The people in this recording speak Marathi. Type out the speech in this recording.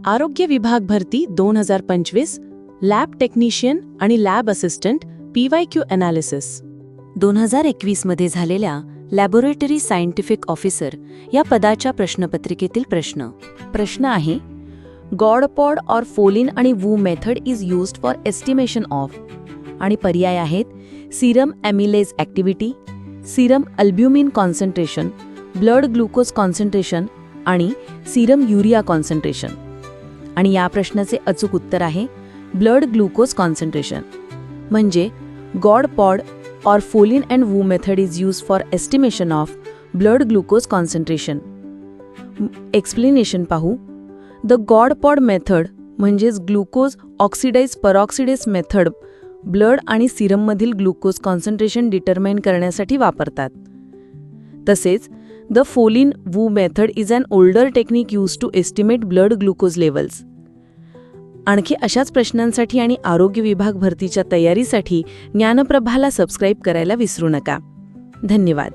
आरोग्य विभाग भरती 2025 लॅब टेक्निशियन आणि लॅब असिस्टंट PYQ ॲनालिसिस 2021 मध्ये झालेल्या लॅबोरेटरी सायंटिफिक ऑफिसर या पदाच्या प्रश्नपत्रिकेतील प्रश्न आहे, गॉड पॉड ऑर फोलिन आणि Wu method is used for estimation of, आणि पर्याय आहेत serum amylase activity, serum albumin concentration, blood glucose concentration आणि सीरम युरिया कॉन्सन्ट्रेशन. आणि या प्रश्नाचे अचूक उत्तर आहे ब्लड ग्लुकोज कॉन्सन्ट्रेशन. म्हणजे GOD POD or Folin and Wu method is used for estimation of blood glucose concentration. Explanation पाहू. द गॉड पॉड मेथड म्हणजेच glucose oxidase peroxidase method blood आणि सिरममधील ग्लुकोज कॉन्सन्ट्रेशन डिटरमाइन करण्यासाठी वापरतात. तसेच the Folin Wu method is an older technique use to estimate blood glucose levels. आणखी अशाच प्रश्नांसाठी आणि आरोग्य विभाग भरतीच्या तयारीसाठी ज्ञानप्रभाला सबस्क्राईब करायला विसरू नका. धन्यवाद.